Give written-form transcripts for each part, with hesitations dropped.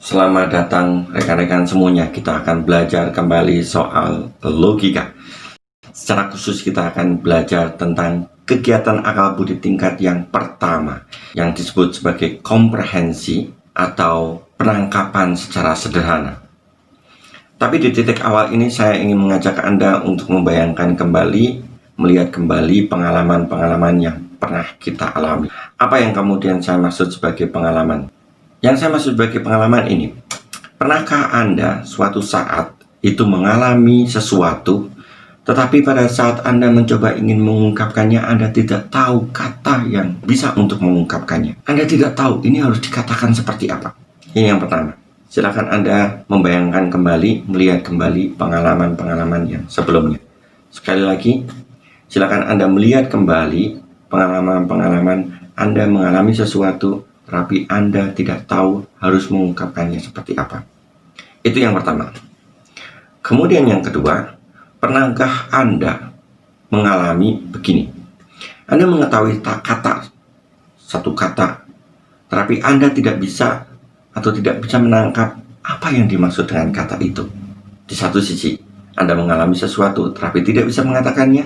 Selamat datang rekan-rekan semuanya. Kita akan belajar kembali soal logika. Secara khusus kita akan belajar tentang kegiatan akal budi tingkat yang pertama, yang disebut sebagai komprehensi atau penangkapan secara sederhana. Tapi di titik awal ini saya ingin mengajak Anda untuk membayangkan kembali, melihat kembali pengalaman-pengalaman yang pernah kita alami. Apa yang kemudian saya maksud sebagai pengalaman? Yang saya maksud sebagai pengalaman ini, pernahkah Anda suatu saat itu mengalami sesuatu, tetapi pada saat Anda mencoba ingin mengungkapkannya, Anda tidak tahu kata yang bisa untuk mengungkapkannya. Anda tidak tahu ini harus dikatakan seperti apa. Ini yang pertama. Silakan Anda membayangkan kembali, melihat kembali pengalaman-pengalaman yang sebelumnya. Sekali lagi, silakan Anda melihat kembali pengalaman-pengalaman Anda mengalami sesuatu, tapi Anda tidak tahu harus mengungkapkannya seperti apa. Itu yang pertama. Kemudian yang kedua, pernahkah Anda mengalami begini? Anda mengetahui kata, satu kata, tetapi Anda tidak bisa atau tidak bisa menangkap apa yang dimaksud dengan kata itu. Di satu sisi, Anda mengalami sesuatu, tetapi tidak bisa mengatakannya.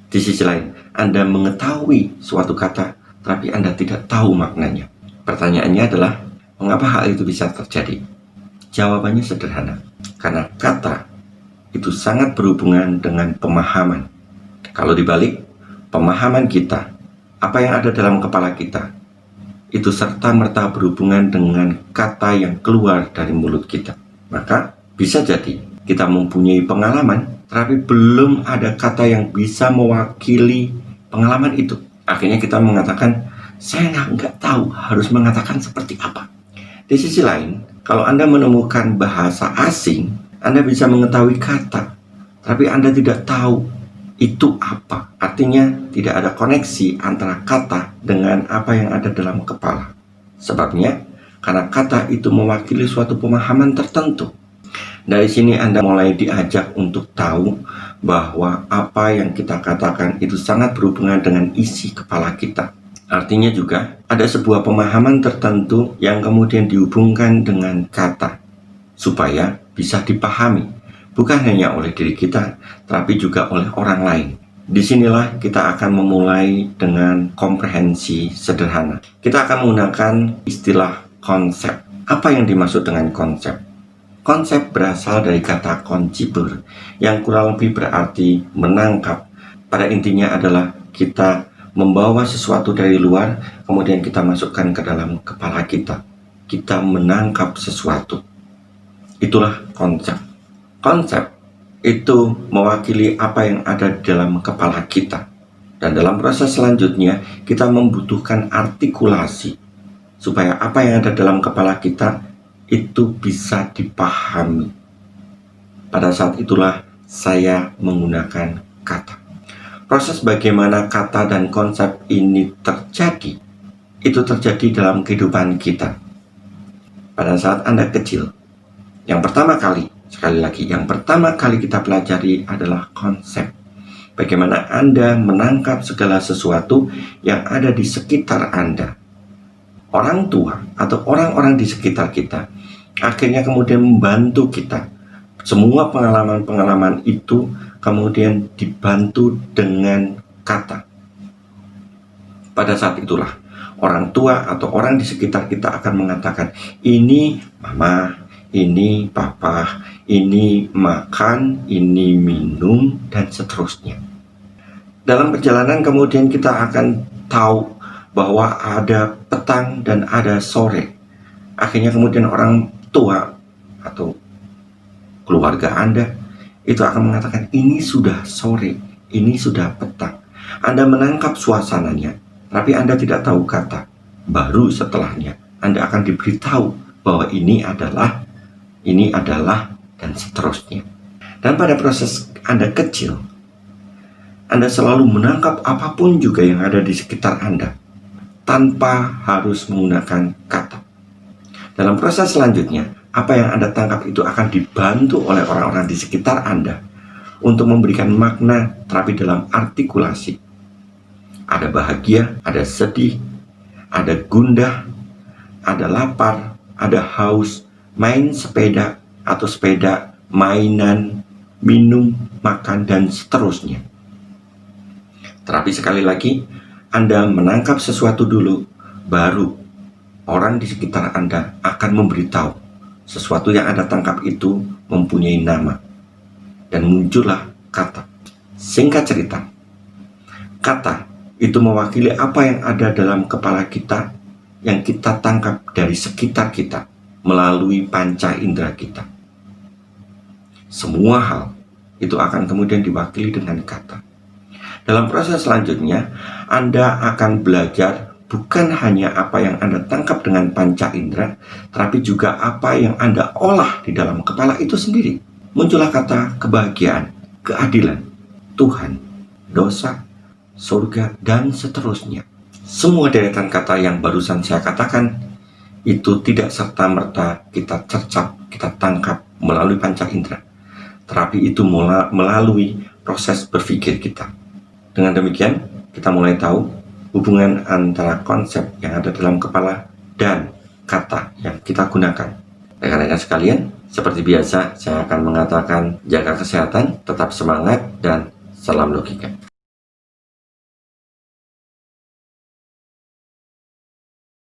Di sisi lain, Anda mengetahui suatu kata, tapi Anda tidak tahu maknanya. Pertanyaannya adalah, mengapa hal itu bisa terjadi? Jawabannya sederhana, karena kata itu sangat berhubungan dengan pemahaman. Kalau dibalik, pemahaman kita, apa yang ada dalam kepala kita, itu serta-merta berhubungan dengan kata yang keluar dari mulut kita. Maka, bisa jadi kita mempunyai pengalaman, tapi belum ada kata yang bisa mewakili pengalaman itu. Akhirnya kita mengatakan, saya nggak tahu harus mengatakan seperti apa. Di sisi lain, kalau Anda menemukan bahasa asing, Anda bisa mengetahui kata, tapi Anda tidak tahu itu apa. Artinya, tidak ada koneksi antara kata dengan apa yang ada dalam kepala. Sebabnya, karena kata itu mewakili suatu pemahaman tertentu. Dari sini Anda mulai diajak untuk tahu bahwa apa yang kita katakan itu sangat berhubungan dengan isi kepala kita. Artinya juga ada sebuah pemahaman tertentu yang kemudian dihubungkan dengan kata supaya bisa dipahami, bukan hanya oleh diri kita, tapi juga oleh orang lain. Disinilah kita akan memulai dengan komprehensi sederhana. Kita akan menggunakan istilah konsep. Apa yang dimaksud dengan konsep? Konsep berasal dari kata konciber, yang kurang lebih berarti menangkap. Pada intinya adalah kita membawa sesuatu dari luar, kemudian kita masukkan ke dalam kepala kita. Kita menangkap sesuatu. Itulah konsep. Konsep itu mewakili apa yang ada di dalam kepala kita. Dan dalam proses selanjutnya, kita membutuhkan artikulasi, supaya apa yang ada dalam kepala kita itu bisa dipahami. Pada saat itulah saya menggunakan kata. Proses bagaimana kata dan konsep ini terjadi, itu terjadi dalam kehidupan kita. Pada saat Anda kecil, yang pertama kali, sekali lagi, yang pertama kali kita pelajari adalah konsep. Bagaimana Anda menangkap segala sesuatu yang ada di sekitar Anda. Orang tua atau orang-orang di sekitar kita akhirnya kemudian membantu kita. Semua pengalaman-pengalaman itu kemudian dibantu dengan kata. Pada saat itulah orang tua atau orang di sekitar kita akan mengatakan, ini mama, ini papa, ini makan, ini minum, dan seterusnya. Dalam perjalanan kemudian kita akan tahu bahwa ada petang dan ada sore. Akhirnya kemudian orang tua atau keluarga Anda itu akan mengatakan, ini sudah sore, ini sudah petang. Anda menangkap suasananya, tapi Anda tidak tahu kata. Baru setelahnya Anda akan diberitahu bahwa ini adalah, dan seterusnya. Dan pada proses Anda kecil, Anda selalu menangkap apapun juga yang ada di sekitar Anda, tanpa harus menggunakan kata. Dalam proses selanjutnya, apa yang Anda tangkap itu akan dibantu oleh orang-orang di sekitar Anda untuk memberikan makna terapi dalam artikulasi. Ada bahagia, ada sedih, ada gundah, ada lapar, ada haus, main sepeda atau sepeda, mainan, minum, makan, dan seterusnya. Tetapi sekali lagi, Anda menangkap sesuatu dulu, baru orang di sekitar Anda akan memberitahu sesuatu yang Anda tangkap itu mempunyai nama. Dan muncullah kata. Singkat cerita, kata itu mewakili apa yang ada dalam kepala kita yang kita tangkap dari sekitar kita melalui panca indera kita. Semua hal itu akan kemudian diwakili dengan kata. Dalam proses selanjutnya, Anda akan belajar bukan hanya apa yang Anda tangkap dengan panca indera, tetapi juga apa yang Anda olah di dalam kepala itu sendiri. Muncullah kata kebahagiaan, keadilan, Tuhan, dosa, surga, dan seterusnya. Semua deretan kata yang barusan saya katakan itu tidak serta-merta kita cercap, kita tangkap melalui panca indera, tetapi itu melalui proses berpikir kita. Dengan demikian, kita mulai tahu hubungan antara konsep yang ada dalam kepala dan kata yang kita gunakan. Rekan-rekan sekalian, seperti biasa, saya akan mengatakan jaga kesehatan, tetap semangat, dan salam logika.